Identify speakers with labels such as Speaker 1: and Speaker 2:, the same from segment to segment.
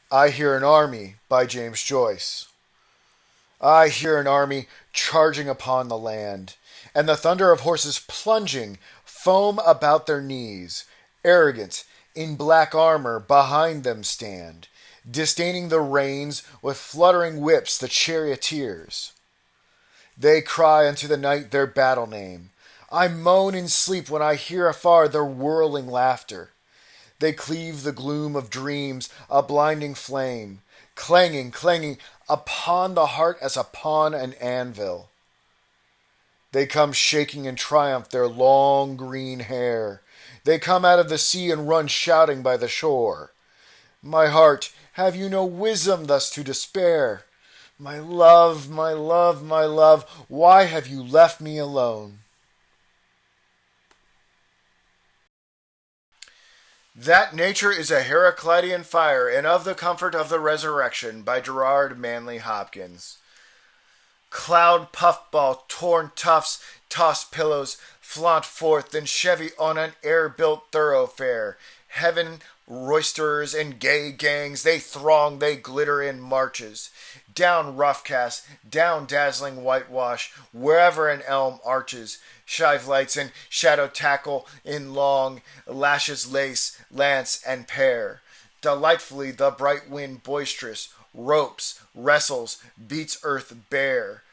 Speaker 1: I Hear an Army by James Joyce. I hear an army charging upon the land, and the thunder of horses plunging, foam about their knees. Arrogant, in black armor, behind them stand, disdaining the reins, with fluttering whips the charioteers. They cry unto the night their battle name. I moan in sleep when I hear afar their whirling laughter. They cleave the gloom of dreams, a blinding flame, clanging, clanging upon the heart as upon an anvil. They come shaking in triumph their long green hair. They come out of the sea and run shouting by the shore. My heart, have you no wisdom thus to despair? My love, my love, my love, why have you left me alone? That Nature is a Heraclitean Fire, and of the Comfort of the Resurrection by Gerard Manley Hopkins. Cloud puffball, torn tufts, tossed pillows, flaunt forth, then chevy on an air-built thoroughfare. Heaven roisterers and gay gangs, they throng, they glitter in marches. Down roughcast, down dazzling whitewash, wherever an elm arches. Shive lights and shadow tackle in long lashes lace, lance, and pear. Delightfully the bright wind boisterous, ropes, wrestles, beats earth bare.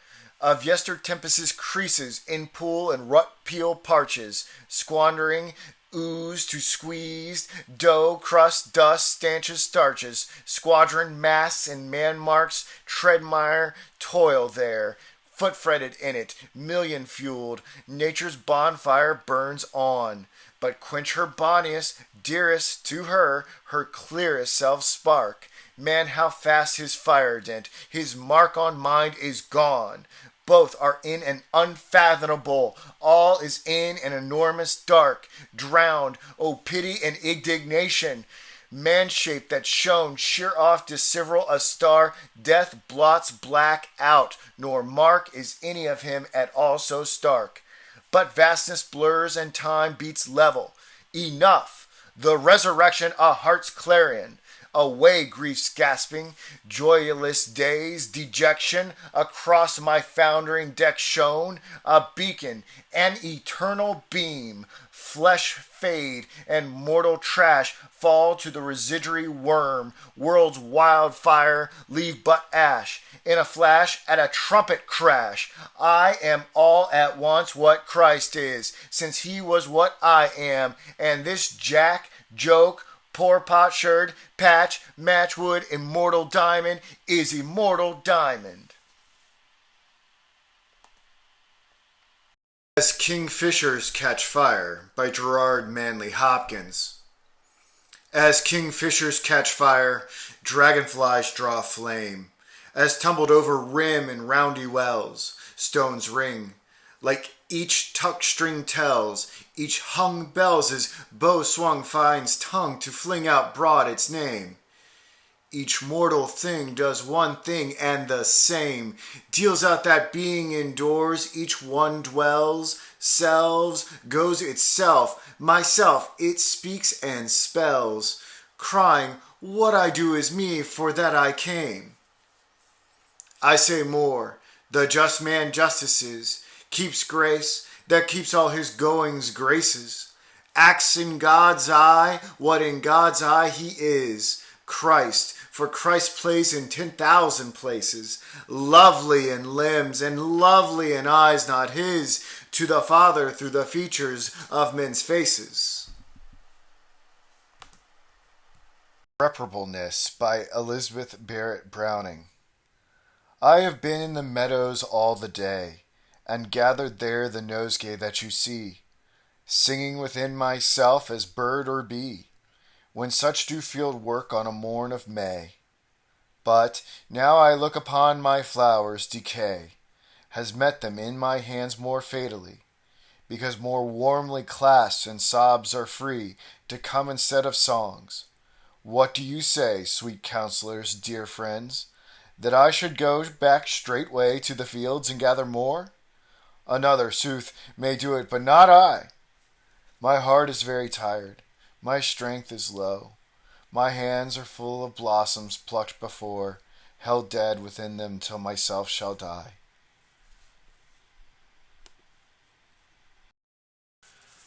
Speaker 1: Of yester tempests creases in pool and rut peel parches, squandering ooze to squeezed, dough, crust, dust, stanches, starches, squadron masts and man marks, treadmire, toil there, foot fretted in it, million fueled, nature's bonfire burns on. But quench her bonniest, dearest to her clearest self spark. Man, how fast his fire dent, his mark on mind is gone. Both are in an unfathomable, all is in an enormous dark, drowned, oh pity and indignation. Man-shaped that shone sheer off to several a star, death blots black out, nor mark is any of him at all so stark. But vastness blurs and time beats level. Enough! The resurrection a heart's clarion. Away grief's gasping, joyless days, dejection, across my foundering deck shone, a beacon, an eternal beam, flesh fade, and mortal trash fall to the residuary worm, world's wildfire leave but ash, in a flash, at a trumpet crash, I am all at once what Christ is, since he was what I am, and this jack, joke, poor potsherd, patch, matchwood, immortal diamond is immortal diamond. As Kingfishers Catch Fire by Gerard Manley Hopkins. As kingfishers catch fire, dragonflies draw flame. As tumbled over rim and roundy wells, stones ring. Like each tuck string tells, each hung bells as bow swung finds tongue to fling out broad its name. Each mortal thing does one thing and the same, deals out that being indoors, each one dwells, selves, goes itself, myself, it speaks and spells, crying, what I do is me, for that I came. I say more, the just man justices, keeps grace, that keeps all his goings graces, acts in God's eye what in God's eye he is, Christ, for Christ plays in 10,000 places, lovely in limbs and lovely in eyes not his, to the Father through the features of men's faces. Irreparableness by Elizabeth Barrett Browning. I have been in the meadows all the day, and gathered there the nosegay that you see, singing within myself as bird or bee, when such do field work on a morn of May. But now I look upon my flowers, decay has met them in my hands more fatally, because more warmly clasped and sobs are free to come instead of songs. What do you say, sweet counselors, dear friends, that I should go back straightway to the fields and gather more? Another, sooth, may do it, but not I. My heart is very tired, my strength is low, My hands are full of blossoms plucked before, held dead within them till myself shall die.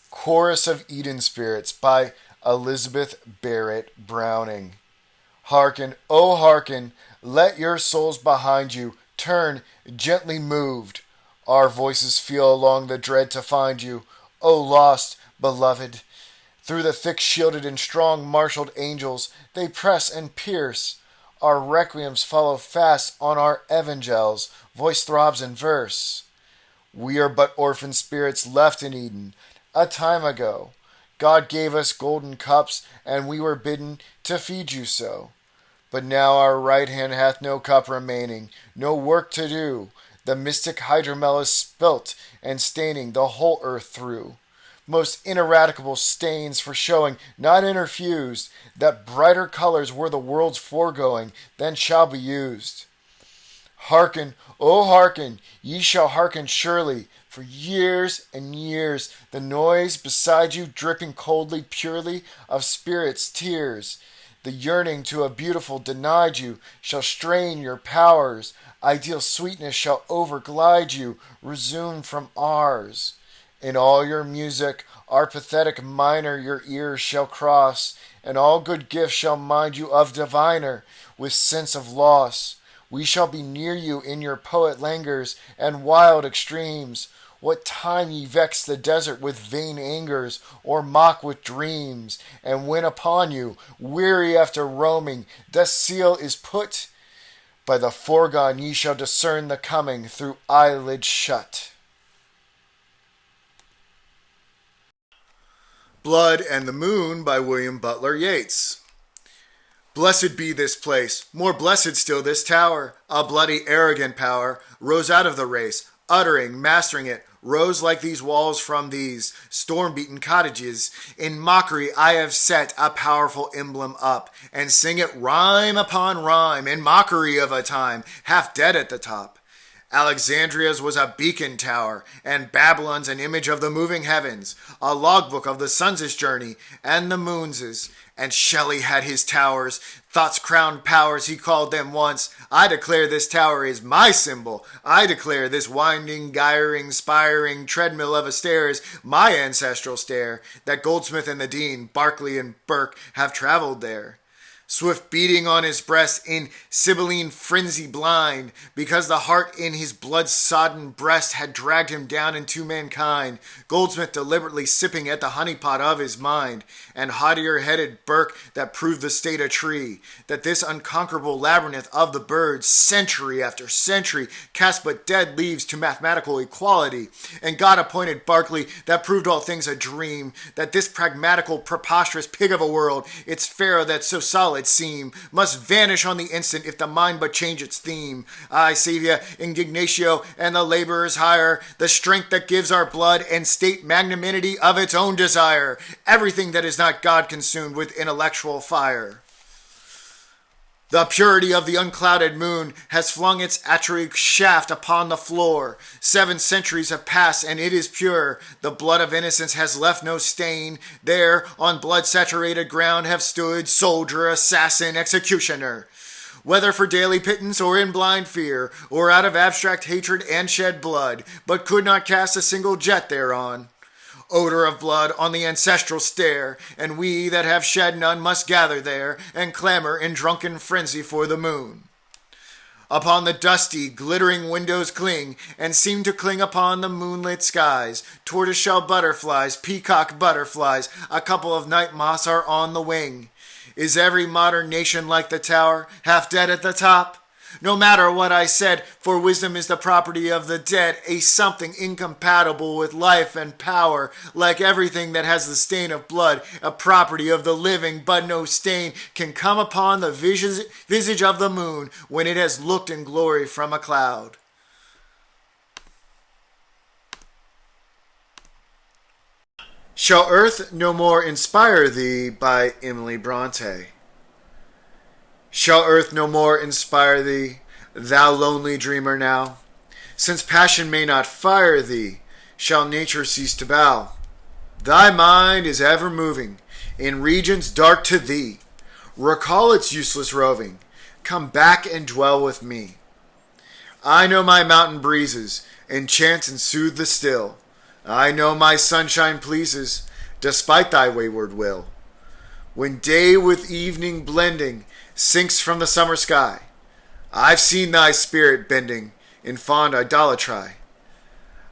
Speaker 1: Chorus of Eden Spirits by Elizabeth Barrett Browning. Hearken, oh hearken, let your souls behind you turn, gently moved. Our voices feel along the dread to find you, O lost, beloved. Through the thick shielded and strong marshalled angels, they press and pierce. Our requiems follow fast on our evangels, voice throbs in verse. We are but orphan spirits left in Eden, a time ago. God gave us golden cups, and we were bidden to feed you so. But now our right hand hath no cup remaining, no work to do. The mystic hydromel is spilt and staining the whole earth through. Most ineradicable stains for showing, not interfused, that brighter colors were the world's foregoing than shall be used. Hearken, oh hearken, ye shall hearken surely, for years and years the noise beside you dripping coldly purely of spirits' tears. The yearning to a beautiful denied you shall strain your powers. Ideal sweetness shall overglide you, resumed from ours. In all your music, our pathetic minor your ears shall cross, and all good gifts shall mind you of diviner, with sense of loss. We shall be near you in your poet languors and wild extremes. What time ye vex the desert with vain angers, or mock with dreams, and when upon you, weary after roaming, the seal is put, by the foregone ye shall discern the coming through eyelids shut. Blood and the Moon by William Butler Yeats. Blessed be this place, more blessed still this tower. A bloody arrogant power rose out of the race, uttering, mastering it, rose like these walls from these storm-beaten cottages. In mockery I have set a powerful emblem up, and sing it rhyme upon rhyme, in mockery of a time half dead at the top. Alexandria's was a beacon tower, and Babylon's an image of the moving heavens, a logbook of the sun's journey and the moon's. And Shelley had his towers, thought's crowned powers he called them once. I declare this tower is my symbol. I declare this winding, gyring, spiring treadmill of a stair is my ancestral stair, that Goldsmith and the Dean, Berkeley and Burke have traveled there. Swift beating on his breast in Sibylline frenzy blind, because the heart in his blood-sodden breast had dragged him down into mankind. Goldsmith deliberately sipping at the honeypot of his mind, and haughtier-headed Burke that proved the state a tree, that this unconquerable labyrinth of the birds, century after century, cast but dead leaves to mathematical equality, and God-appointed Berkeley that proved all things a dream, that this pragmatical, preposterous pig of a world, its pharaoh that so solid seem, must vanish on the instant if the mind but change its theme. I Savia, indignatio, and the laborer's hire, the strength that gives our blood and state magnanimity of its own desire, everything that is not God consumed with intellectual fire. The purity of the unclouded moon has flung its atrophic shaft upon the floor. 7 centuries have passed and it is pure. The blood of innocence has left no stain. There, on blood-saturated ground have stood soldier, assassin, executioner. Whether for daily pittance or in blind fear, or out of abstract hatred and shed blood, but could not cast a single jet thereon. Odor of blood on the ancestral stair, and we that have shed none must gather there, and clamor in drunken frenzy for the moon. Upon the dusty, glittering windows cling, and seem to cling upon the moonlit skies. Tortoiseshell butterflies, peacock butterflies, a couple of night moths are on the wing. Is every modern nation like the tower, half dead at the top? No matter what I said, for wisdom is the property of the dead, a something incompatible with life and power, like everything that has the stain of blood, a property of the living, but no stain can come upon the visage of the moon when it has looked in glory from a cloud. Shall Earth No More Inspire Thee by Emily Bronte. Shall earth no more inspire thee, thou lonely dreamer now? Since passion may not fire thee, shall nature cease to bow? Thy mind is ever moving in regions dark to thee. Recall its useless roving. Come back and dwell with me. I know my mountain breezes enchant and soothe the still. I know my sunshine pleases, despite thy wayward will. When day with evening blending sinks from the summer sky, I've seen thy spirit bending in fond idolatry.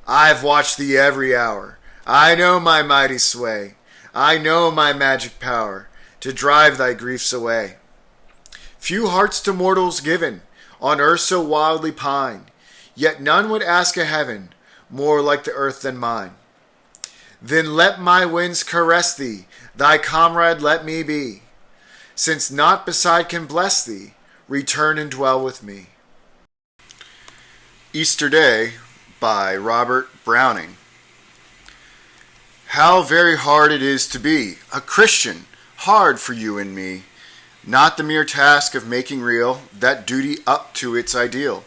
Speaker 1: I've watched thee every hour. I know my mighty sway. I know my magic power to drive thy griefs away. Few hearts to mortals given on earth so wildly pine, yet none would ask a heaven more like the earth than mine. Then let my winds caress thee, thy comrade let me be. Since naught beside can bless thee, return and dwell with me. Easter Day by Robert Browning. How very hard it is to be a Christian, hard for you and me. Not the mere task of making real that duty up to its ideal,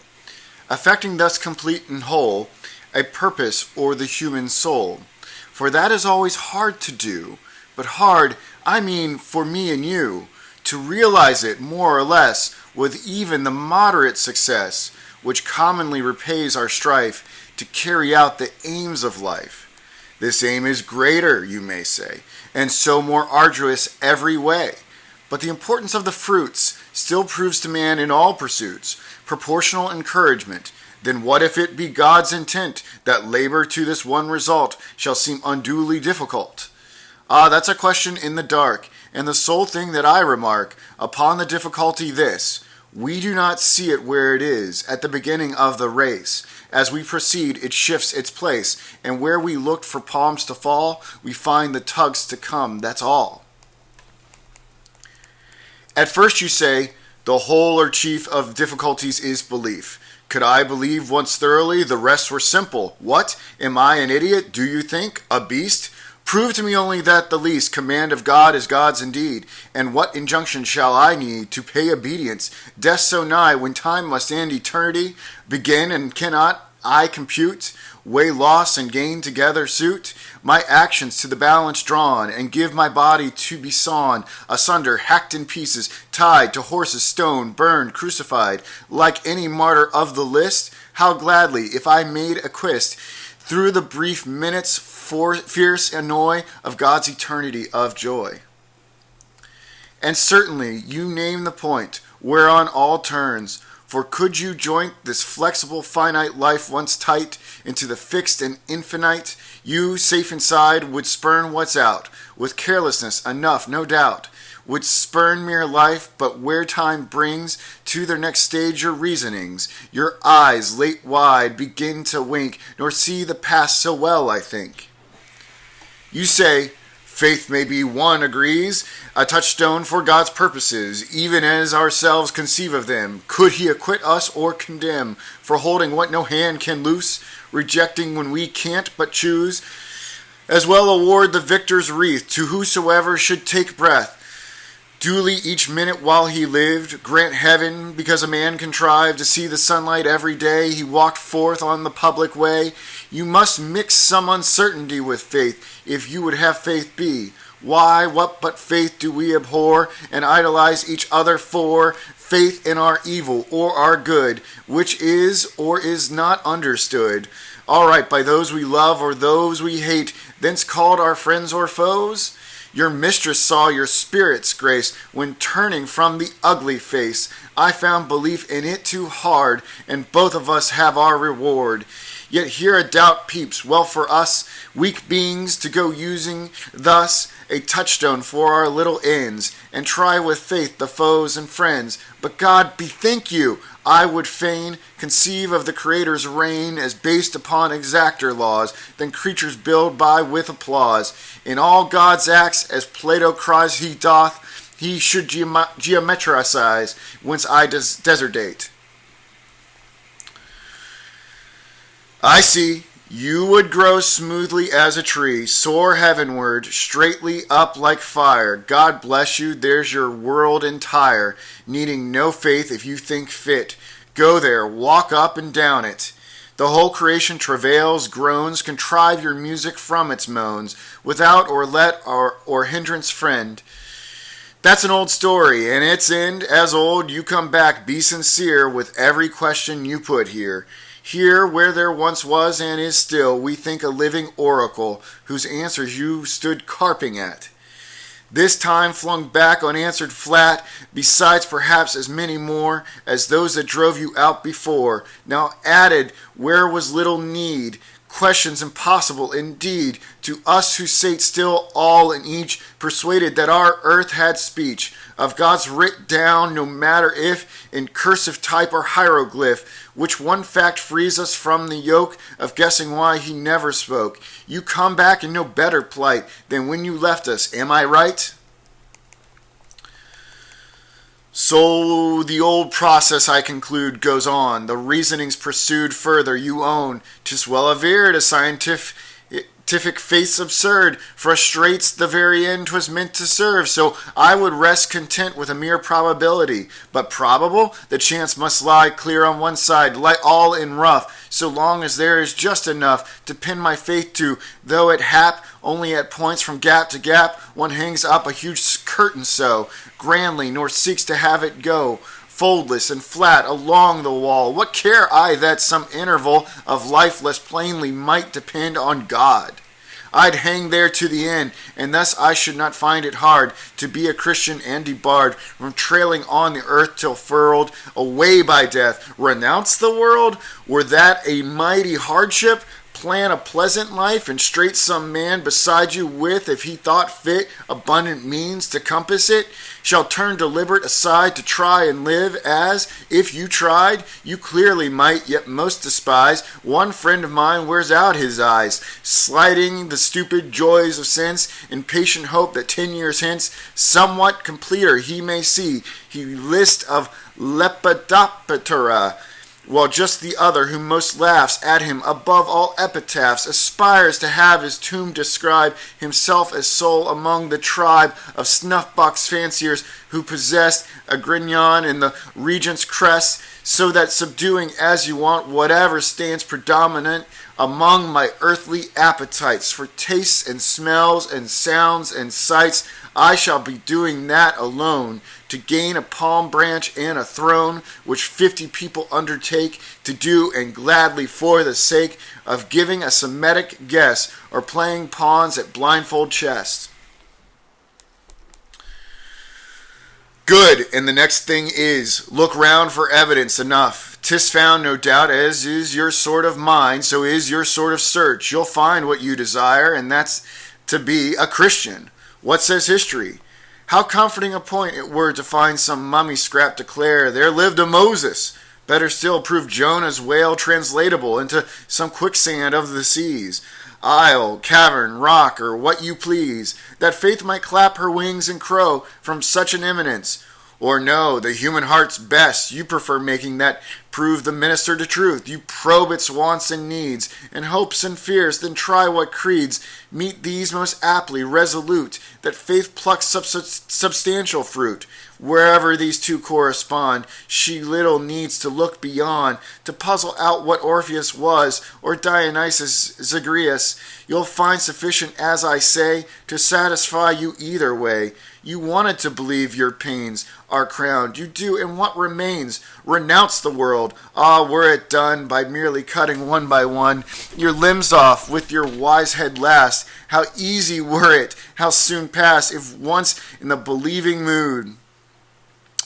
Speaker 1: affecting thus complete and whole a purpose or the human soul. For that is always hard to do, but hard, I mean for me and you, to realize it more or less with even the moderate success which commonly repays our strife to carry out the aims of life. This aim is greater, you may say, and so more arduous every way. But the importance of the fruits still proves to man in all pursuits proportional encouragement. Then what if it be God's intent that labor to this one result shall seem unduly difficult? Ah, that's a question in the dark, and the sole thing that I remark upon the difficulty this: we do not see it where it is at the beginning of the race. As we proceed, it shifts its place, and where we looked for palms to fall, we find the tugs to come, that's all. At first you say, the whole or chief of difficulties is belief. Could I believe once thoroughly, the rest were simple. What? Am I an idiot, do you think? A beast? Prove to me only that the least command of God is God's indeed, and what injunction shall I need to pay obedience? Death so nigh, when time must end eternity begin, and cannot I compute? Weigh loss and gain together suit my actions to the balance drawn, and give my body to be sawn asunder, hacked in pieces, tied to horses, stone, burned, crucified, like any martyr of the list? How gladly, if I made acquist through the brief minutes fierce annoy of God's eternity of joy. And certainly you name the point whereon all turns. For could you joint this flexible finite life once tight into the fixed and infinite, you, safe inside, would spurn what's out, with carelessness enough, no doubt, would spurn mere life, but where time brings to their next stage your reasonings, your eyes, late wide, begin to wink, nor see the past so well, I think. You say, faith may be, one agrees, a touchstone for God's purposes, even as ourselves conceive of them. Could he acquit us or condemn for holding what no hand can loose, rejecting when we can't but choose? As well award the victor's wreath to whosoever should take breath. Duly each minute while he lived, grant heaven, because a man contrived to see the sunlight every day he walked forth on the public way. You must mix some uncertainty with faith, if you would have faith be. Why, what but faith do we abhor, and idolize each other for? Faith in our evil or our good, which is or is not understood. All right, by those we love or those we hate, thence called our friends or foes? Your mistress saw your spirit's grace when turning from the ugly face. I found belief in it too hard, and both of us have our reward. Yet here a doubt peeps, well for us, weak beings, to go using thus a touchstone for our little ends, and try with faith the foes and friends. But God, bethink you, I would fain conceive of the Creator's reign as based upon exacter laws than creatures build by with applause. In all God's acts, as Plato cries he doth, he should geometricize, whence I deserdate. I see, you would grow smoothly as a tree, soar heavenward, straightly up like fire. God bless you, there's your world entire, needing no faith if you think fit. Go there, walk up and down it. The whole creation travails, groans, contrive your music from its moans, without or let or hindrance friend. That's an old story, and its end, as old, you come back, be sincere with every question you put here. Here, where there once was and is still, we think a living oracle, whose answers you stood carping at. This time flung back unanswered flat, besides perhaps as many more as those that drove you out before, now added where was little need, questions impossible indeed, to us who sate still all in each, persuaded that our earth had speech, of God's writ down, no matter if in cursive type or hieroglyph, which one fact frees us from the yoke of guessing why he never spoke. You come back in no better plight than when you left us, am I right? So the old process, I conclude, goes on. The reasonings pursued further you own. 'Tis well averred, a scientific faith's absurd, frustrates the very end 'twas meant to serve. So I would rest content with a mere probability. But probable? The chance must lie clear on one side, lie all in rough, so long as there is just enough to pin my faith to, though it hap only at points from gap to gap, one hangs up a huge curtain so grandly, nor seeks to have it go foldless and flat along the wall. What care I that some interval of life less plainly might depend on God? I'd hang there to the end, and thus I should not find it hard to be a Christian and debarred from trailing on the earth till furled away by death. Renounce the world? Were that a mighty hardship? Plan a pleasant life, and straight some man beside you with, if he thought fit, abundant means to compass it, shall turn deliberate aside to try and live as, if you tried, you clearly might, yet most despise. One friend of mine wears out his eyes, sliding the stupid joys of sense, in patient hope that 10 years hence, somewhat completer he may see, he list of Lepidoptera, while just the other, who most laughs at him above all epitaphs, aspires to have his tomb describe himself as sole among the tribe of snuff-box fanciers who possessed a grignon in the regent's crest, so that subduing as you want whatever stands predominant among my earthly appetites for tastes and smells and sounds and sights, I shall be doing that alone, to gain a palm branch and a throne, which 50 people undertake to do, and gladly for the sake of giving a Semitic guess, or playing pawns at blindfold chess. Good, and the next thing is, look round for evidence enough. 'Tis found, no doubt, as is your sort of mind, so is your sort of search. You'll find what you desire, and that's to be a Christian. What says history? How comforting a point it were to find some mummy scrap declare, there lived a Moses. Better still, prove Jonah's wail translatable into some quicksand of the seas, isle, cavern, rock, or what you please, that faith might clap her wings and crow from such an eminence. Or no, the human heart's best. You prefer making that prove the minister to truth. You probe its wants and needs, and hopes and fears, then try what creeds meet these most aptly, resolute, that faith plucks substantial fruit. Wherever these two correspond, she little needs to look beyond, to puzzle out what Orpheus was, or Dionysus Zagreus. You'll find sufficient, as I say, to satisfy you either way. You wanted to believe your pains are crowned. You do, and what remains? Renounce the world. Ah, were it done by merely cutting one by one your limbs off with your wise head last, how easy were it, how soon pass, if once in the believing mood.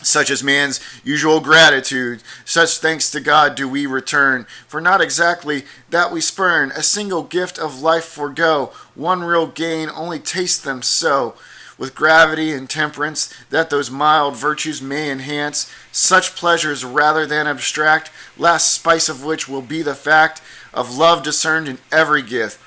Speaker 1: Such is man's usual gratitude, such thanks to God do we return, for not exactly that we spurn, a single gift of life forego, one real gain, only taste them so, with gravity and temperance, that those mild virtues may enhance, such pleasures rather than abstract, last spice of which will be the fact of love discerned in every gift.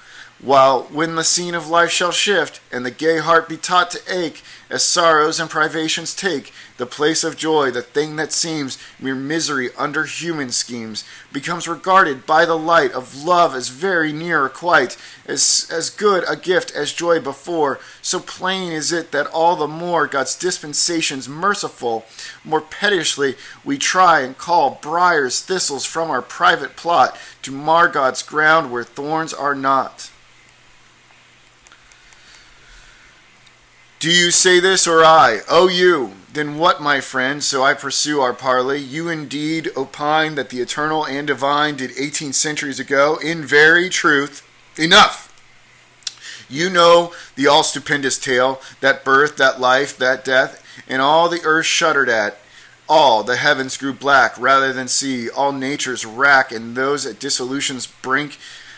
Speaker 1: While when the scene of life shall shift, and the gay heart be taught to ache, as sorrows and privations take the place of joy, the thing that seems mere misery under human schemes becomes regarded by the light of love as very near quite as good a gift as joy before. So plain is it that all the more God's dispensations merciful, more pettishly we try and call briars thistles from our private plot to mar God's ground where thorns are not. Do you say this or I? Oh, you. Then what, my friend, so I pursue our parley? You indeed opine that the eternal and divine did 18 centuries ago. In very truth, enough. You know the all-stupendous tale, that birth, that life, that death, and all the earth shuddered at. All the heavens grew black rather than see, all nature's rack and those at dissolution's brink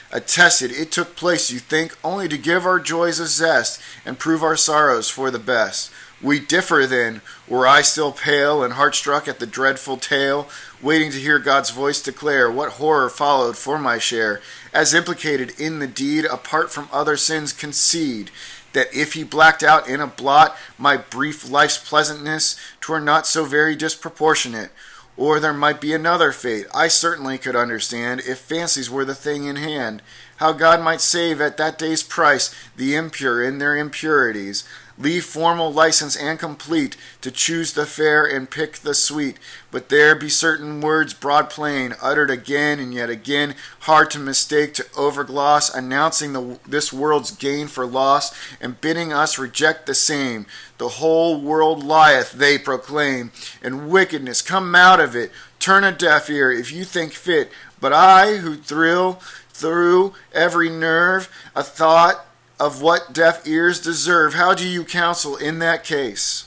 Speaker 1: attested it took place, you think, only to give our joys a zest and prove our sorrows for the best. We differ then, were I still pale and heart-struck at the dreadful tale, waiting to hear God's voice declare what horror followed for my share, as implicated in the deed, apart from other sins concede, that if he blacked out in a blot my brief life's pleasantness, 'twere not so very disproportionate. Or there might be another fate, I certainly could understand, if fancies were the thing in hand, how God might save at that day's price the impure in their impurities, leave formal license and complete to choose the fair and pick the sweet. But there be certain words broad plain, uttered again and yet again, hard to mistake, to overgloss, announcing this world's gain for loss, and bidding us reject the same. The whole world lieth, they proclaim, and wickedness, come out of it. Turn a deaf ear if you think fit. But I, who thrill through every nerve a thought of what deaf ears deserve, how do you counsel in that case?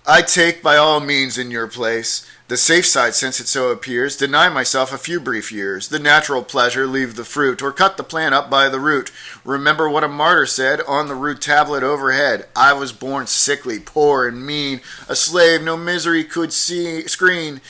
Speaker 1: I take by all means in your place the safe side, since it so appears, deny myself a few brief years, the natural pleasure, leave the fruit, or cut the plant up by the root. Remember what a martyr said on the rude tablet overhead, I was born sickly, poor, and mean, a slave no misery could screen.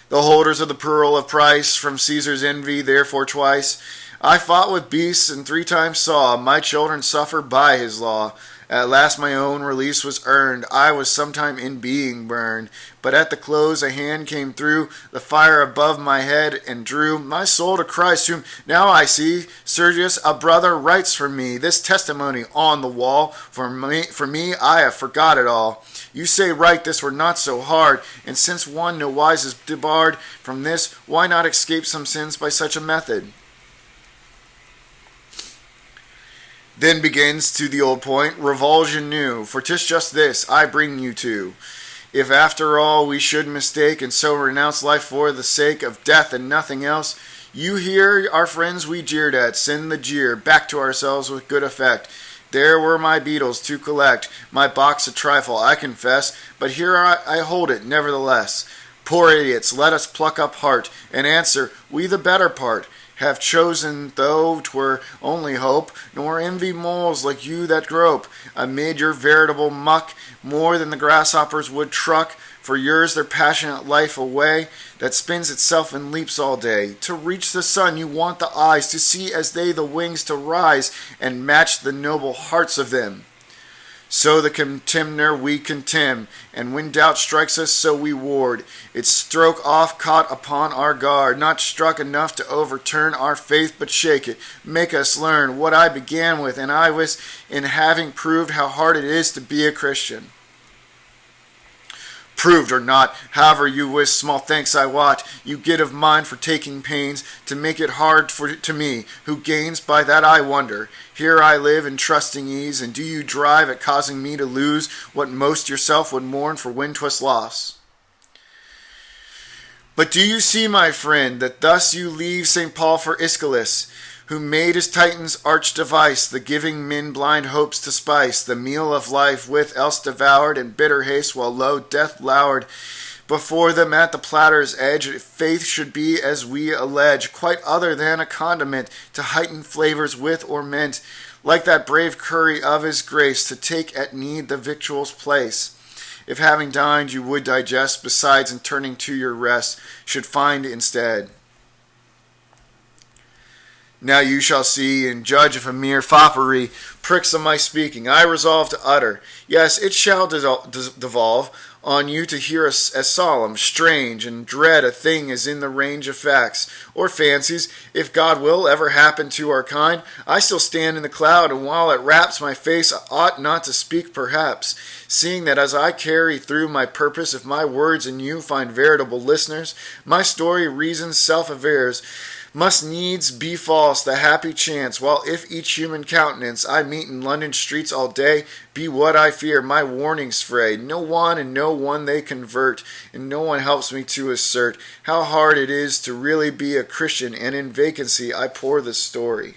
Speaker 1: The holders of the pearl of price, from Caesar's envy, therefore twice I fought with beasts, and 3 times saw my children suffer by his law. At last my own release was earned. I was sometime in being burned, but at the close a hand came through the fire above my head and drew my soul to Christ, whom now I see. Sergius, a brother, writes for me this testimony on the wall. For me, I have forgot it all. You say right, this were not so hard, and since one no wise is debarred from this, why not escape some sins by such a method? Then begins to the old point, revulsion new, for 'tis just this I bring you to. If after all we should mistake, and so renounce life for the sake of death and nothing else, you hear our friends we jeered at, send the jeer back to ourselves with good effect. There were my beetles to collect, my box a trifle, I confess, but here I hold it nevertheless. Poor idiots, let us pluck up heart, and answer, we the better part have chosen, though 'twere only hope, nor envy moles like you that grope amid your veritable muck, more than the grasshoppers would truck, for yours their passionate life away, that spins itself and leaps all day. To reach the sun you want the eyes, to see as they the wings to rise, and match the noble hearts of them. So the contemner we contemn, and when doubt strikes us, so we ward. Its stroke off caught upon our guard, not struck enough to overturn our faith, but shake it, make us learn what I began with, and I was in having proved how hard it is to be a Christian. Proved or not, however you wish, small thanks I wot you get of mine for taking pains to make it hard to me, who gains by that I wonder. Here I live in trusting ease, and do you drive at causing me to lose what most yourself would mourn for when 'twas lost. But do you see, my friend, that thus you leave St. Paul for Aeschylus, who made his Titan's arch device, the giving men blind hopes to spice, the meal of life with else devoured in bitter haste, while low death lowered before them at the platter's edge. Faith should be, as we allege, quite other than a condiment to heighten flavors with or meant, like that brave curry of his grace, to take at need the victual's place. If having dined you would digest, besides in turning to your rest, should find instead. Now you shall see and judge if a mere foppery pricks of my speaking. I resolve to utter. Yes, it shall devolve on you to hear as solemn, strange, and dread a thing as in the range of facts, or fancies, if God will ever happen to our kind. I still stand in the cloud, and while it wraps my face, I ought not to speak perhaps, seeing that as I carry through my purpose, if my words in you find veritable listeners, my story reason's self avers. must needs be false the happy chance, while if each human countenance I meet in London streets all day be what I fear, my warnings fray. No one and no one they convert, and no one helps me to assert how hard it is to really be a Christian, and in vacancy I pour the story.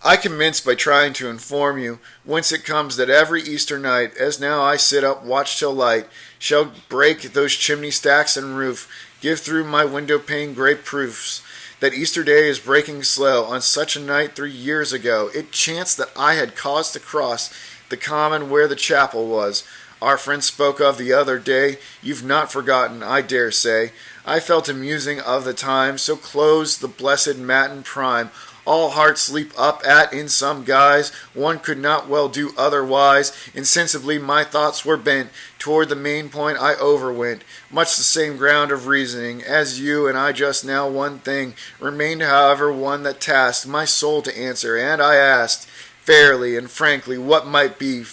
Speaker 1: I commence by trying to inform you whence it comes that every Easter night, as now I sit up, watch till light, shall break those chimney stacks and roof, give through my window pane great proofs that Easter day is breaking slow. On such a night 3 years ago, it chanced that I had cause to cross the common where the chapel was. Our friend spoke of the other day. You've not forgotten, I dare say. I fell to musing of the time, so closed the blessed matin prime. All hearts leap up at in some guise, one could not well do otherwise. Insensibly my thoughts were bent toward the main point I overwent, much the same ground of reasoning as you and I just now. One thing remained, however, one that tasked my soul to answer, and I asked, fairly and frankly, what might be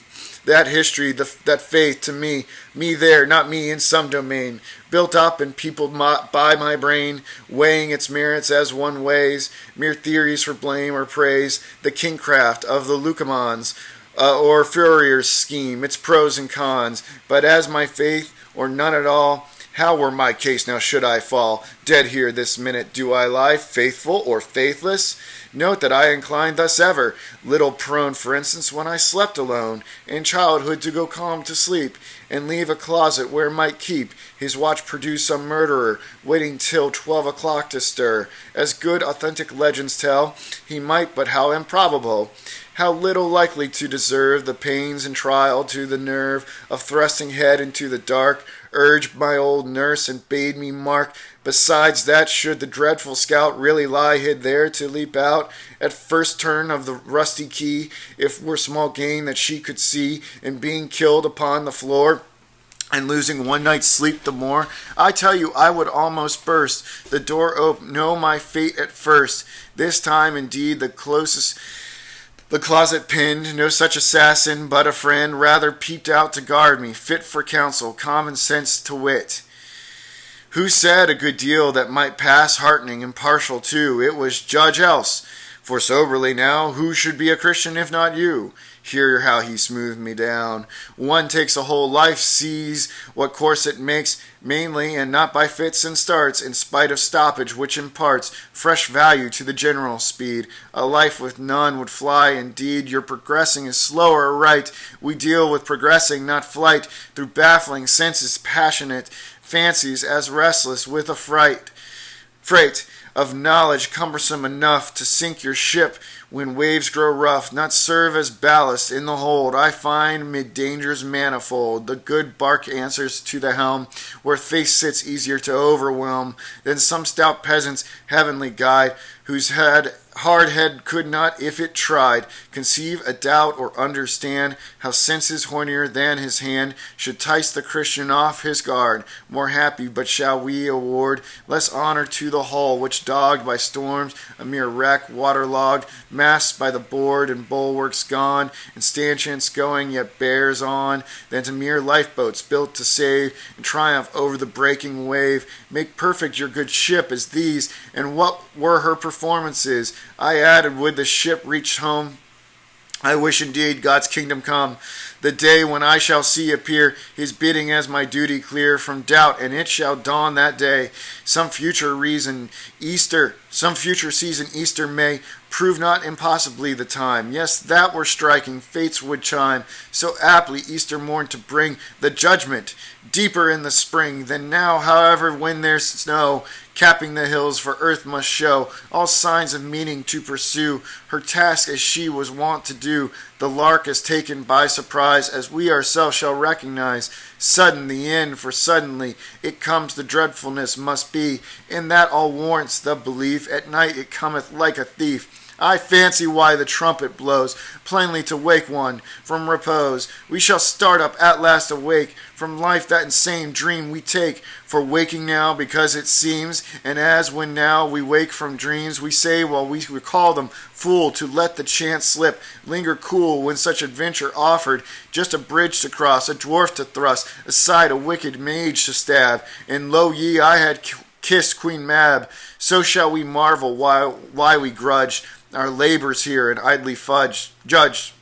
Speaker 1: that history, that faith to me there, not me in some domain, built up and peopled by my brain, weighing its merits as one weighs mere theories for blame or praise, the kingcraft of the Lucumans, or Fourier's scheme, its pros and cons. But as my faith, or none at all, how were my case now should I fall? Dead here this minute do I lie, faithful or faithless? Note that I inclined thus ever, little prone, for instance, when I slept alone, in childhood to go calm to sleep, and leave a closet where might keep his watch produce some murderer, waiting till 12 o'clock to stir. As good authentic legends tell, he might, but how improbable! How little likely to deserve the pains and trial to the nerve of thrusting head into the dark, urged my old nurse and bade me mark. Besides that, should the dreadful scout really lie hid there to leap out at first turn of the rusty key, if were small gain that she could see in being killed upon the floor, and losing one night's sleep the more, I tell you I would almost burst the door open, know my fate at first. This time, indeed, the closet pinned, no such assassin, but a friend, rather peeped out to guard me, fit for counsel, common sense to wit. Who said a good deal that might pass heartening, impartial too. It was Judge Else. For soberly now, who should be a Christian if not you? Hear how he smoothed me down. One takes a whole life, sees what course it makes, mainly, and not by fits and starts, in spite of stoppage, which imparts fresh value to the general speed. A life with none would fly, indeed. Your progressing is slower, right? We deal with progressing, not flight, through baffling senses, passionate fancies, as restless with a freight of knowledge cumbersome enough to sink your ship when waves grow rough, not serve as ballast in the hold. I find mid dangers manifold the good bark answers to the helm, where faith sits easier to overwhelm than some stout peasant's heavenly guide, whose hard head could not, if it tried, conceive a doubt or understand how senses hornier than his hand should tice the Christian off his guard. More happy, but shall we award less honor to the hull, which, dogged by storms, a mere wreck, waterlogged, masts by the board and bulwarks gone, and stanchions going, yet bears on, than to mere lifeboats built to save and triumph over the breaking wave. Make perfect your good ship as these, and what were her performances? I added, would the ship reach home? I wish indeed God's kingdom come, the day when I shall see appear his bidding as my duty clear from doubt, and it shall dawn that day. Some future season Easter may prove not impossibly the time. Yes, that were striking, fates would chime so aptly Easter morn to bring the judgment deeper in the spring than now. However, when there's snow capping the hills, for earth must show all signs of meaning to pursue her task as she was wont to do. The lark is taken by surprise, as we ourselves shall recognize. Sudden the end, for suddenly it comes, the dreadfulness must be, in that all warrants the belief. At night it cometh like a thief. I fancy why the trumpet blows, plainly to wake one from repose. We shall start up at last awake from life, that insane dream we take for waking now, because it seems, and as when now we wake from dreams, we say while we recall them, fool, to let the chance slip, linger cool when such adventure offered, just a bridge to cross, a dwarf to thrust aside, a wicked mage to stab, and lo ye, I had Kiss Queen Mab, so shall we marvel why we grudge our labors here and idly judge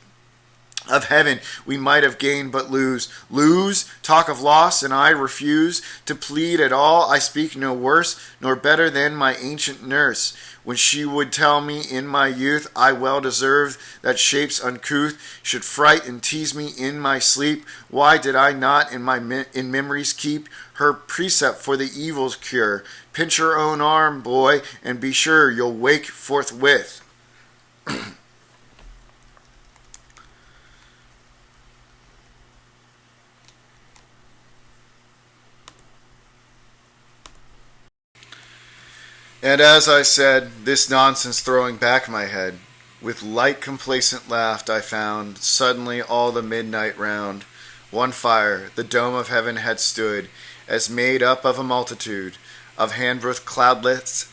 Speaker 1: of heaven we might have gained but lose. Lose? Talk of loss, and I refuse to plead at all. I speak no worse nor better than my ancient nurse, when she would tell me in my youth I well deserved that shapes uncouth should fright and tease me in my sleep. Why did I not in memories keep her precept for the evil's cure? Pinch your own arm, boy, and be sure you'll wake forthwith. And as I said, this nonsense throwing back my head, with light complacent laugh I found, suddenly all the midnight round, one fire, the dome of heaven had stood, as made up of a multitude of handbreadth cloudlets,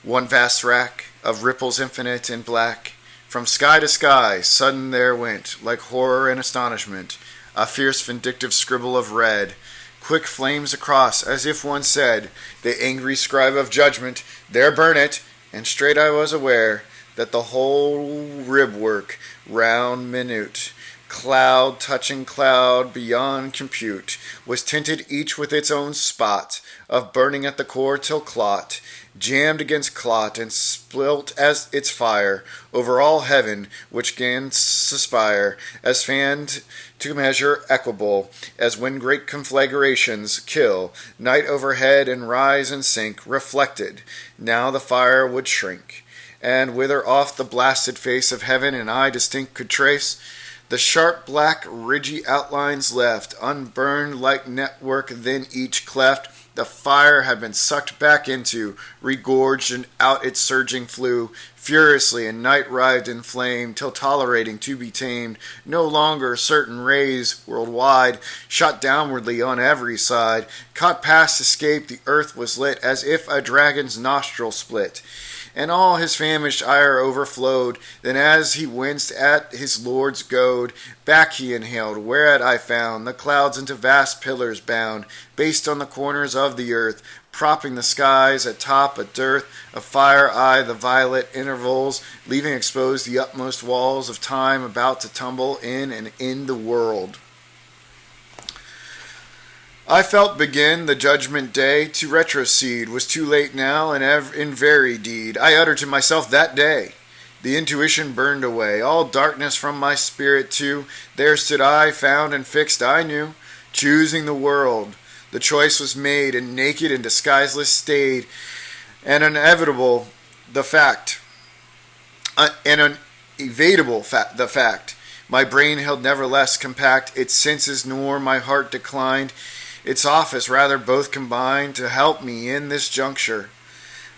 Speaker 1: one vast rack of ripples infinite and black. From sky to sky, sudden there went, like horror and astonishment, a fierce vindictive scribble of red, quick flames across, as if one said, the angry scribe of judgment, there burn it, and straight I was aware that the whole ribwork, round minute, cloud touching cloud beyond compute, was tinted each with its own spot, of burning at the core till clot, jammed against clot, and spilt as its fire over all heaven, which 'gan suspire, as fanned to measure equable, as when great conflagrations kill night overhead and rise and sink, reflected. Now the fire would shrink, and wither off the blasted face of heaven, and I distinct could trace the sharp black ridgy outlines left, unburned like network, then each cleft the fire had been sucked back into, regorged, and out it surging flew, furiously, and night writhed in flame, till tolerating to be tamed, no longer certain rays worldwide, shot downwardly on every side, caught past escape, the earth was lit, as if a dragon's nostril split, and all his famished ire overflowed. Then as he winced at his lord's goad, back he inhaled, whereat I found the clouds into vast pillars bound, based on the corners of the earth, propping the skies at top a dearth of fire, aye, the violet intervals, leaving exposed the utmost walls of time about to tumble in and in the world. I felt begin the judgment day to retrocede was too late now, and in very deed I uttered to myself that day. The intuition burned away, all darkness from my spirit too. There stood I, found and fixed, I knew, choosing the world. The choice was made, and naked and disguiseless stayed, and unevitable the fact, the fact. My brain held never less compact its senses, nor my heart declined its office, rather both combined to help me in this juncture.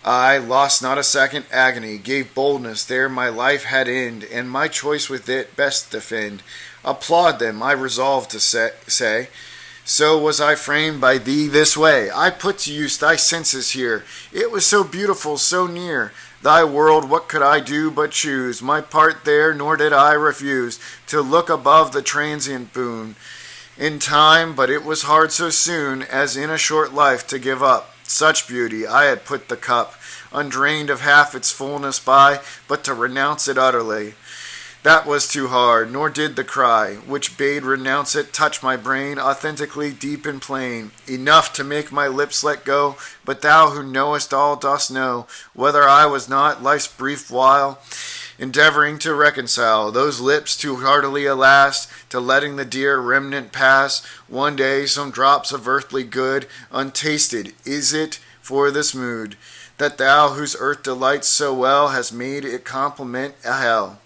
Speaker 1: I lost not a second agony, gave boldness there my life had end, and my choice with it best defend. Applaud them, I resolved to say. So was I framed by thee this way. I put to use thy senses here. It was so beautiful, so near. Thy world, what could I do but choose my part there, nor did I refuse to look above the transient boon in time, but it was hard so soon as in a short life to give up such beauty. I had put the cup, undrained of half its fullness by, but to renounce it utterly, that was too hard, nor did the cry, which bade renounce it, touch my brain authentically deep and plain, enough to make my lips let go. But thou who knowest all dost know, whether I was not, life's brief while, endeavoring to reconcile those lips too heartily, alas, to letting the dear remnant pass, one day some drops of earthly good, untasted, is it for this mood, that thou whose earth delights so well, hast made it compliment a hell.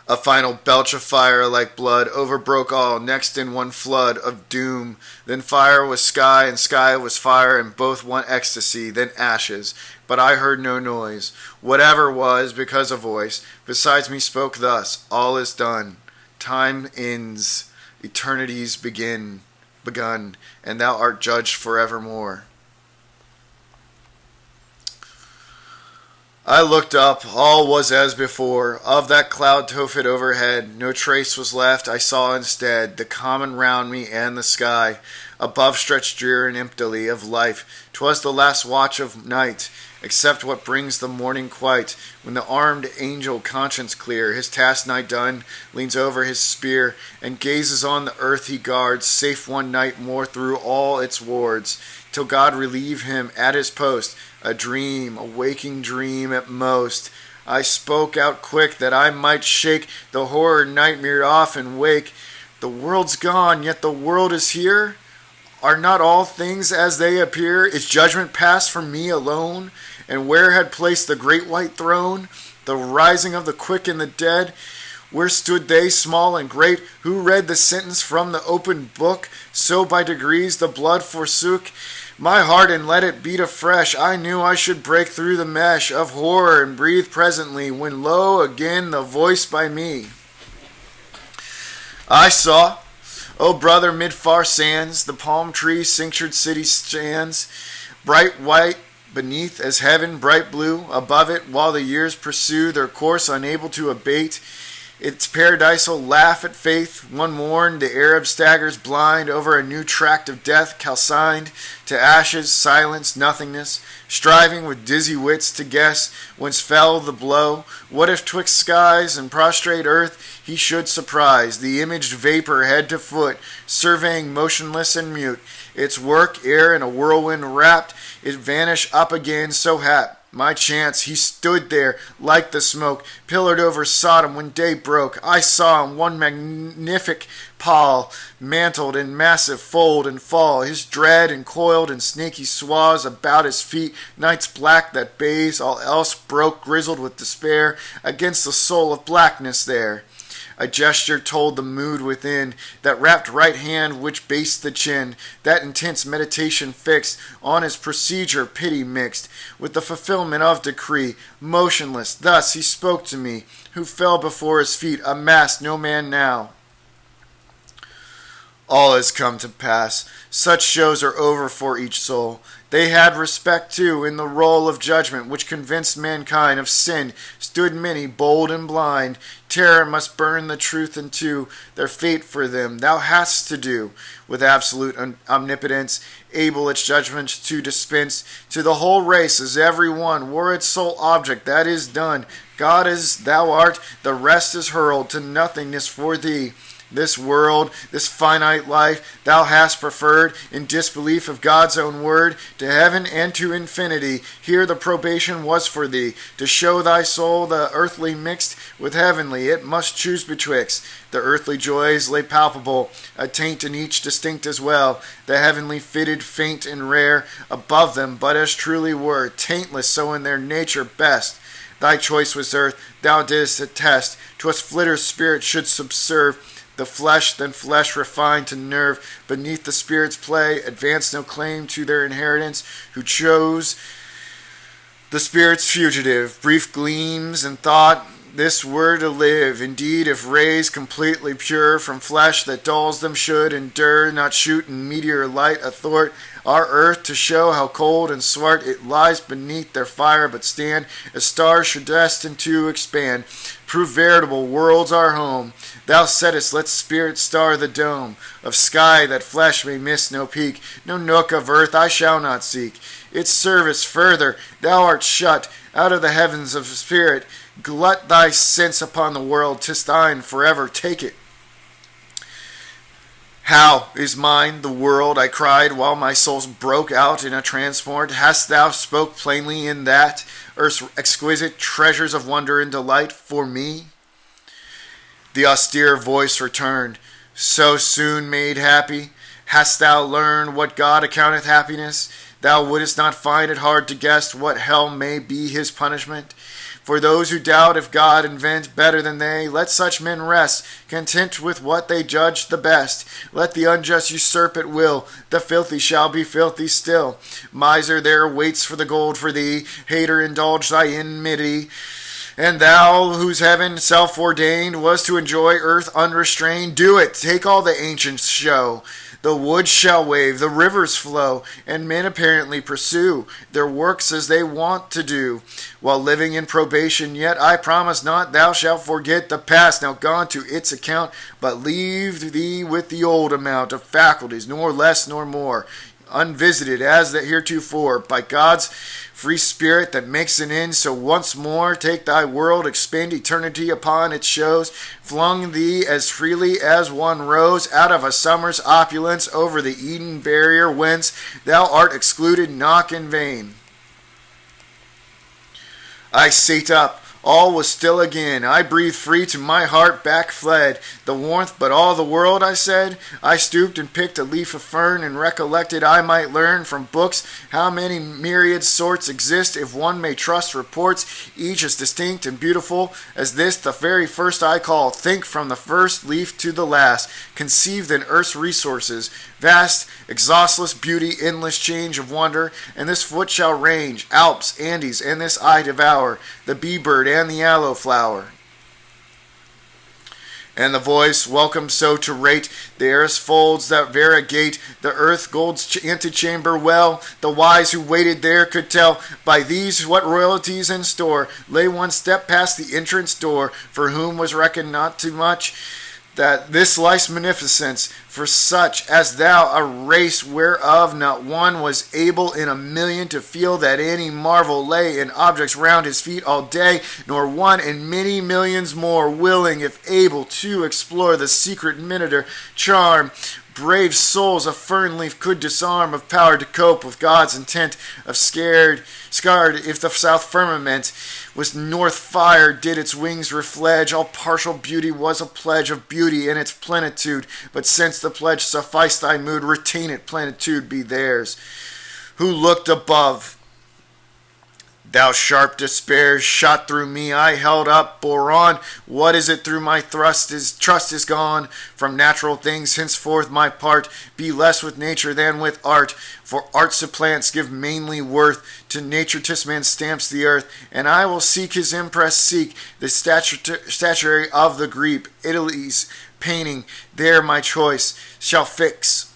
Speaker 1: A final belch of fire like blood overbroke all, next in one flood of doom. Then fire was sky, and sky was fire, and both one ecstasy, then ashes. But I heard no noise, whatever was, because a voice besides me spoke thus, all is done. Time ends, eternity's begun, and thou art judged forevermore. I looked up, all was as before. Of that cloud tofted overhead, no trace was left. I saw instead the common round me and the sky. Above stretched drear and emptily of life. 'Twas the last watch of night, except what brings the morning quite, when the armed angel, conscience clear, his task nigh done, leans over his spear, and gazes on the earth he guards, safe one night more through all its wards, till God relieve him at his post. A dream, a waking dream at most. I spoke out quick that I might shake the horror nightmare off and wake. The world's gone, yet the world is here. Are not all things as they appear? Is judgment passed for me alone? And where had placed the great white throne? The rising of the quick and the dead? Where stood they, small and great? Who read the sentence from the open book? So by degrees the blood forsook my heart and let it beat afresh. I knew I should break through the mesh of horror and breathe presently, when lo, again the voice by me. I saw, O brother, mid far sands, the palm tree cinctured city stands, bright white beneath as heaven, bright blue above it, while the years pursue their course unable to abate. Its paradisal laugh at faith. One morn the Arab staggers blind over a new tract of death, calcined to ashes, silence, nothingness, striving with dizzy wits to guess whence fell the blow. What if twixt skies and prostrate earth he should surprise the imaged vapor head to foot, surveying motionless and mute its work, ere in a whirlwind wrapped it vanish up again, so hap my chance, he stood there like the smoke, pillared over Sodom when day broke. I saw him, one magnific pall, mantled in massive fold and fall, his dread encoiled in snaky swathes about his feet, night's black that bathes, all else broke, grizzled with despair, against the soul of blackness there. A gesture told the mood within, that rapt right hand which based the chin, that intense meditation fixed on his procedure, pity mixed with the fulfillment of decree. Motionless, thus he spoke to me, who fell before his feet, a mass, no man now. All has come to pass. Such shows are over for each soul. They had respect, too, in the roll of judgment, which convinced mankind of sin. Stood many, bold and blind. Terror must burn the truth in two. Their fate for them thou hast to do, with absolute omnipotence, able its judgments to dispense to the whole race, as every one were its sole object. That is done. God as thou art, the rest is hurled to nothingness for thee. This world, this finite life, thou hast preferred, in disbelief of God's own word, to heaven and to infinity. Here the probation was for thee, to show thy soul the earthly mixed with heavenly. It must choose betwixt. The earthly joys lay palpable, a taint in each distinct as well. The heavenly fitted faint and rare above them, but as truly were, taintless so in their nature best. Thy choice was earth, thou didst attest, 'twas flitter's spirit should subserve the flesh, then flesh refined to nerve, beneath the spirit's play, advance no claim to their inheritance, who chose the spirit's fugitive, brief gleams and thought, this were to live. Indeed, if rays completely pure from flesh that dulls them should endure, not shoot in meteor light athwart our earth to show how cold and swart it lies beneath their fire, but stand as stars should destined to expand, prove veritable worlds our home. Thou saidst, let spirit star the dome of sky, that flesh may miss no peak, no nook of earth I shall not seek. Its service further, thou art shut out of the heavens of spirit. Glut thy sense upon the world, 'tis thine forever, take it. How is mine the world? I cried, while my soul broke out in a transport. Hast thou spoke plainly in that earth's exquisite treasures of wonder and delight for me? The austere voice returned, so soon made happy. Hast thou learned what God accounteth happiness? Thou wouldst not find it hard to guess what hell may be his punishment. For those who doubt if God invent better than they, let such men rest, content with what they judge the best. Let the unjust usurp at will, the filthy shall be filthy still. Miser there waits for the gold for thee, hater indulge thy enmity. And thou, whose heaven self-ordained was to enjoy earth unrestrained, do it, take all the ancients show. The woods shall wave, the rivers flow, and men apparently pursue their works as they want to do, while living in probation. Yet I promise not thou shalt forget the past, now gone to its account, but leave thee with the old amount of faculties, nor less nor more, unvisited as that heretofore, by God's free spirit that makes an end. So once more take thy world, expend eternity upon its shows, flung thee as freely as one rose out of a summer's opulence over the Eden barrier, whence thou art excluded, knock in vain. I sate up. All was still again. I breathed free, to my heart back fled the warmth, but all the world, I said. I stooped and picked a leaf of fern, and recollected I might learn from books how many myriad sorts exist, if one may trust reports, each as distinct and beautiful as this, the very first I call. Think from the first leaf to the last. Conceive then earth's resources, vast, exhaustless beauty, endless change of wonder, and this foot shall range, Alps, Andes, and this eye devour, the bee-bird and the aloe flower. And the voice, welcome so to rate the air's folds that variegate the earth gold's antechamber well. The wise who waited there could tell by these what royalties in store lay one step past the entrance door, for whom was reckoned not too much that this life's magnificence, for such as thou, a race whereof not one was able in a million to feel that any marvel lay in objects round his feet all day, nor one in many millions more willing, if able, to explore the secret miniature charm. Brave souls a fern leaf could disarm, of power to cope with God's intent, of scarred if the south firmament with north fire did its wings refledge. All partial beauty was a pledge of beauty in its plenitude, but since the pledge sufficed thy mood, retain it, plenitude be theirs. Who looked above? Thou sharp despair shot through me, I held up, bore on. What is it through my trust is gone from natural things, henceforth my part be less with nature than with art. For art supplants, give mainly worth to nature, 'tis man stamps the earth, and I will seek his impress, seek the statuary of the Greek, Italy's painting, there my choice shall fix.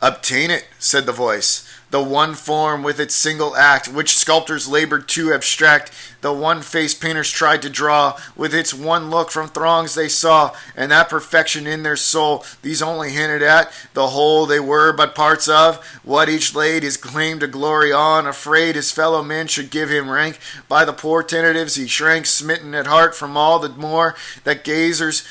Speaker 1: Obtain it, said the voice, the one form with its single act, which sculptors labored to abstract, the one face painters tried to draw, with its one look from throngs they saw, and that perfection in their soul, these only hinted at, the whole they were but parts of, what each laid his claim to glory on, afraid his fellow men should give him rank, by the poor tentatives he shrank, smitten at heart from all the more that gazers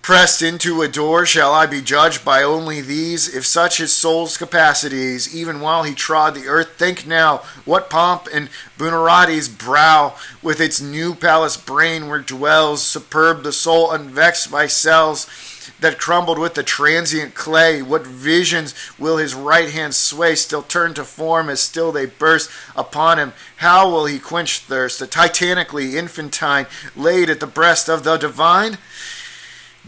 Speaker 1: pressed into a door. Shall I be judged by only these, if such his soul's capacities, even while he trod the earth? Think now, what pomp in Buonarroti's brow, with its new palace brain where dwells, superb the soul unvexed by cells that crumbled with the transient clay. What visions will his right hand sway, still turn to form as still they burst upon him? How will he quench thirst, the titanically infantine, laid at the breast of the divine?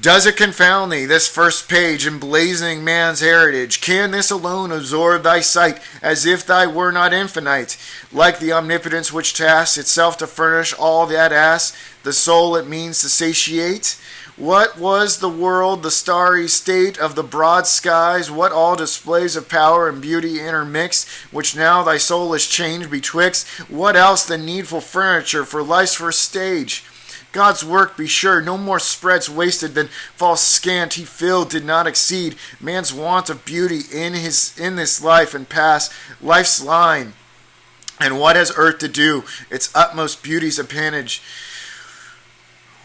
Speaker 1: Does it confound thee, this first page emblazoning man's heritage? Can this alone absorb thy sight, as if thy were not infinite, like the omnipotence which tasks itself to furnish all that asks the soul it means to satiate? What was the world, the starry state of the broad skies? What all displays of power and beauty intermixed, which now thy soul is changed betwixt? What else than needful furniture for life's first stage? God's work, be sure, no more spreads wasted than falls scant. He filled, did not exceed man's want of beauty in this life and past life's line. And what has earth to do? Its utmost beauty's appanage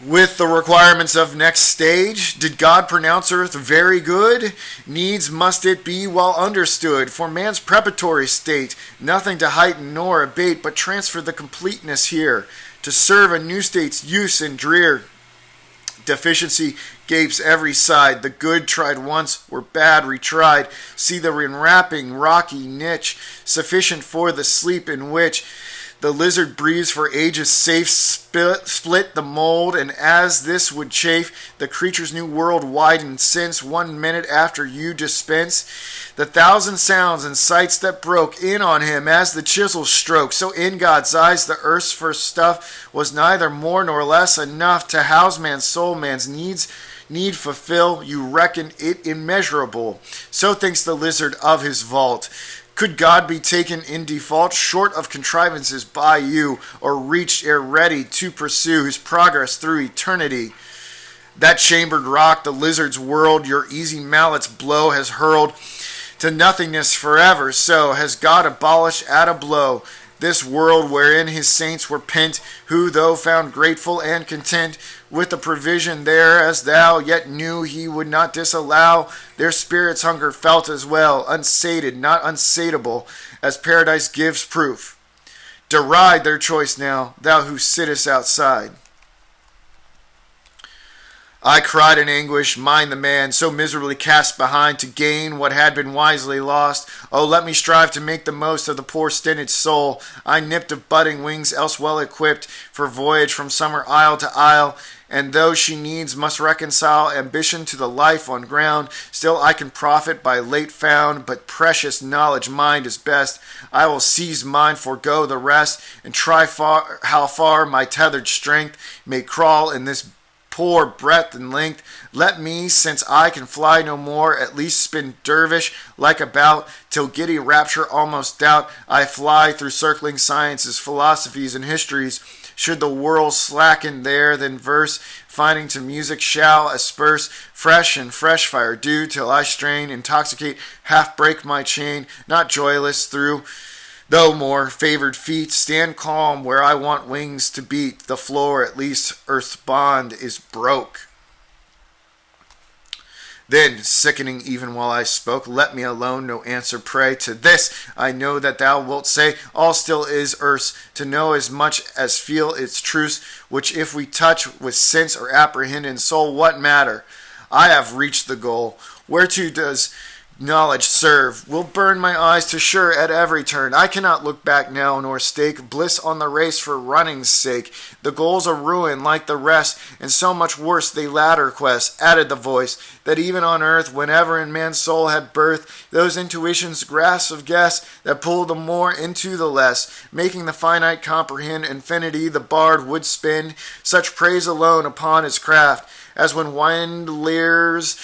Speaker 1: with the requirements of next stage. Did God pronounce earth very good? Needs must it be well understood. For man's preparatory state, nothing to heighten nor abate, but transfer the completeness here, to serve a new state's use and drear. Deficiency gapes every side. The good tried once were bad retried. See the enwrapping rocky niche, sufficient for the sleep in which The lizard breathes for ages safe, split the mold, and as this would chafe, the creature's new world widened since 1 minute after you dispense the thousand sounds and sights that broke in on him as the chisel stroke. So in God's eyes, the earth's first stuff was neither more nor less enough to house man's soul, man's need fulfill. You reckon it immeasurable. So thinks the lizard of his vault. Could God be taken in default, short of contrivances by you, or reached ere ready to pursue his progress through eternity? That chambered rock, the lizard's world, your easy mallet's blow has hurled to nothingness forever. So has God abolished at a blow this world wherein his saints were pent, who though found grateful and content with the provision there as thou, yet knew he would not disallow their spirits' hunger felt as well, unsated, not unsatiable, as paradise gives proof. Deride their choice now, thou who sittest outside. I cried in anguish, mind the man, so miserably cast behind to gain what had been wisely lost. Oh, let me strive to make the most of the poor stinted soul I nipped of budding wings, else well equipped for voyage from summer isle to isle. And though she needs must reconcile ambition to the life on ground, still I can profit by late found, but precious knowledge mind is best. I will seize mine, forego the rest, and try how far my tethered strength may crawl in this poor breadth and length. Let me, since I can fly no more, at least spin dervish like about, till giddy rapture almost doubt I fly through circling sciences, philosophies, and histories. Should the world slacken there, then verse, finding to music, shall asperse fresh and fresh fire dew, till I strain, intoxicate, half break my chain, not joyless through. Though more favored feet stand calm where I want wings to beat the floor, at least earth's bond is broke. Then, sickening even while I spoke, let me alone, no answer pray. To this I know that thou wilt say, all still is earth's, to know as much as feel its truths, which if we touch with sense or apprehend in soul, what matter? I have reached the goal. Whereto does knowledge serve? Will burn my eyes to sure at every turn. I cannot look back now, nor stake bliss on the race for running's sake. The goal's a ruin like the rest, and so much worse the latter quest. Added the voice, that even on earth, whenever in man's soul had birth, those intuitions grasp of guess that pull the more into the less, making the finite comprehend infinity, the bard would spend such praise alone upon his craft, as when wind lyres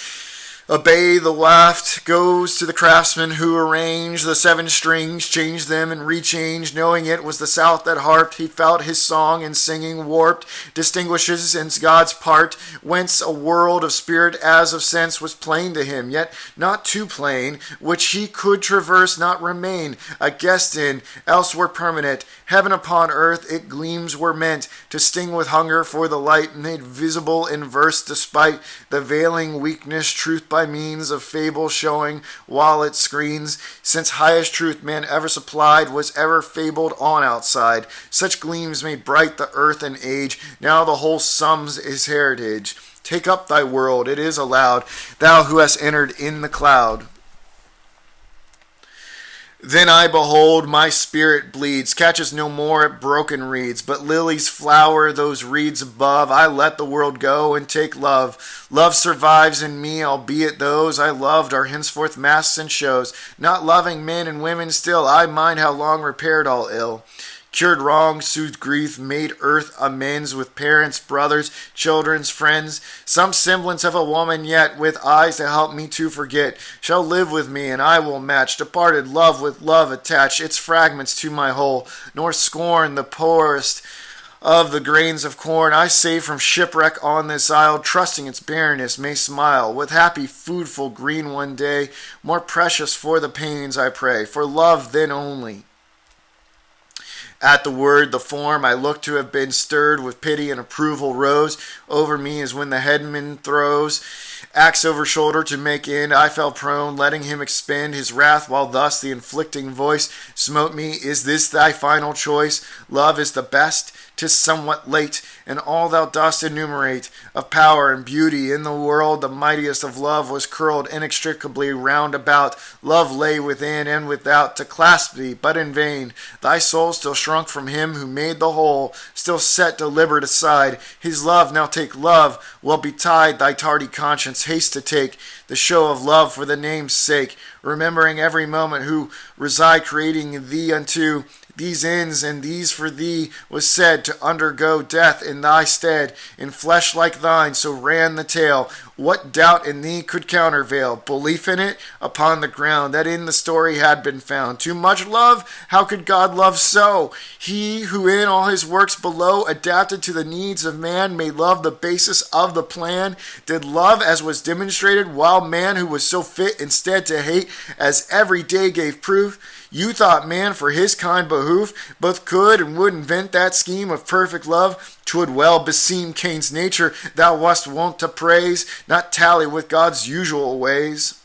Speaker 1: obey the waft, goes to the craftsman who arranged the 7 strings, changed them and rechanged, knowing it was the south that harped. He felt his song and singing warped, distinguishes in God's part, whence a world of spirit as of sense was plain to him, yet not too plain, which he could traverse, not remain a guest in, else were permanent. Heaven upon earth, it gleams were meant to sting with hunger for the light, made visible in verse despite the veiling weakness, truth by means of fable showing while it screens, since highest truth man ever supplied was ever fabled on outside. Such gleams made bright the earth and age, now the whole sums his heritage. Take up thy world, it is allowed, thou who hast entered in the cloud. Then I behold, my spirit bleeds, catches no more at broken reeds, but lilies flower those reeds above. I let the world go and take love. Love survives in me, albeit those I loved are henceforth masks and shows. Not loving men and women still, I mind how long repaired all ill. Cured wrong, soothed grief, made earth amends with parents, brothers, children's friends. Some semblance of a woman yet, with eyes to help me to forget, shall live with me, and I will match departed love with love, attach its fragments to my whole, nor scorn the poorest of the grains of corn I save from shipwreck on this isle, trusting its barrenness may smile with happy foodful green one day, more precious for the pains I pray, for love then only. At the word, the form I looked to have been stirred with pity and approval rose over me as when the headman throws Axe over shoulder to make end, I fell prone, letting him expend his wrath, while thus the inflicting voice smote me. Is this thy final choice? Love is the best, 'tis somewhat late, and all thou dost enumerate of power and beauty in the world, the mightiest of love was curled inextricably round about. Love lay within and without to clasp thee, but in vain. Thy soul still shrunk from him who made the whole, still set deliberate aside. His love, now take love, well betide thy tardy conscience, haste to take the show of love for the name's sake, remembering every moment who reside creating thee unto these ends, and these for thee was said to undergo death in thy stead, in flesh like thine, so ran the tale. What doubt in thee could countervail belief in it upon the ground that in the story had been found? Too much love? How could God love so? He who in all his works below, adapted to the needs of man, made love the basis of the plan, did love as was demonstrated, while man who was so fit instead to hate, as every day gave proof. You thought man for his kind behoof both could and would invent that scheme of perfect love. 'Twould well beseem Cain's nature thou wast wont to praise, not tally with God's usual ways.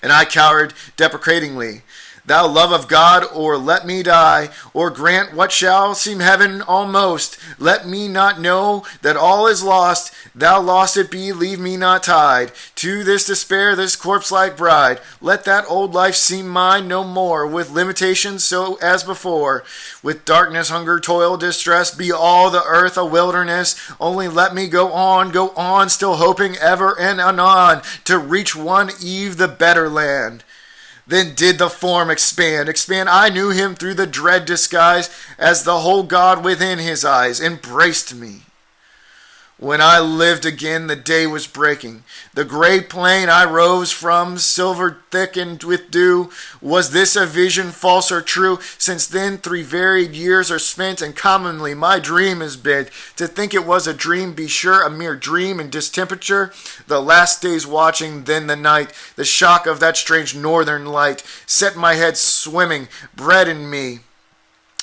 Speaker 1: And I cowered deprecatingly. Thou love of God, or let me die, or grant what shall seem heaven almost. Let me not know that all is lost. Thou lost it be, leave me not tied to this despair, this corpse-like bride. Let that old life seem mine no more, with limitations so as before. With darkness, hunger, toil, distress, be all the earth a wilderness. Only let me go on, still hoping ever and anon to reach one eve the better land. Then did the form expand. I knew him through the dread disguise, as the whole God within his eyes embraced me. When I lived again, the day was breaking. The gray plain I rose from, silver thickened with dew. Was this a vision, false or true? Since then 3 varied years are spent, and commonly my dream is bent. To think it was a dream, be sure, a mere dream in distemperature. The last day's watching, then the night. The shock of that strange northern light set my head swimming, bred in me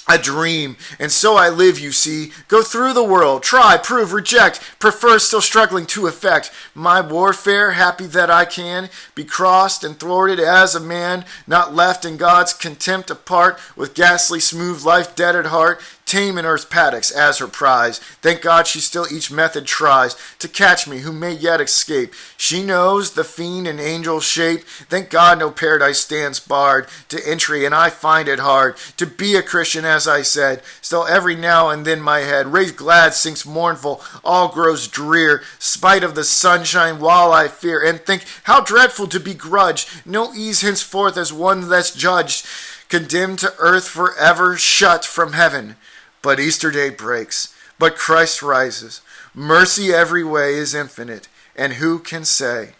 Speaker 1: a dream, and so I live, you see. Go through the world, try, prove, reject, prefer, still struggling to effect my warfare, happy that I can be crossed and thwarted as a man, not left in God's contempt apart, with ghastly smooth life dead at heart, tame in earth's paddocks as her prize. Thank God she still each method tries to catch me, who may yet escape. She knows the fiend in angel shape. Thank God no paradise stands barred to entry, and I find it hard to be a Christian, as I said. Still every now and then my head, raised glad, sinks mournful, all grows drear, spite of the sunshine, while I fear, and think how dreadful to begrudge no ease henceforth as one that's judged, condemned to earth forever, shut from heaven. But Easter Day breaks, but Christ rises. Mercy every way is infinite, and who can say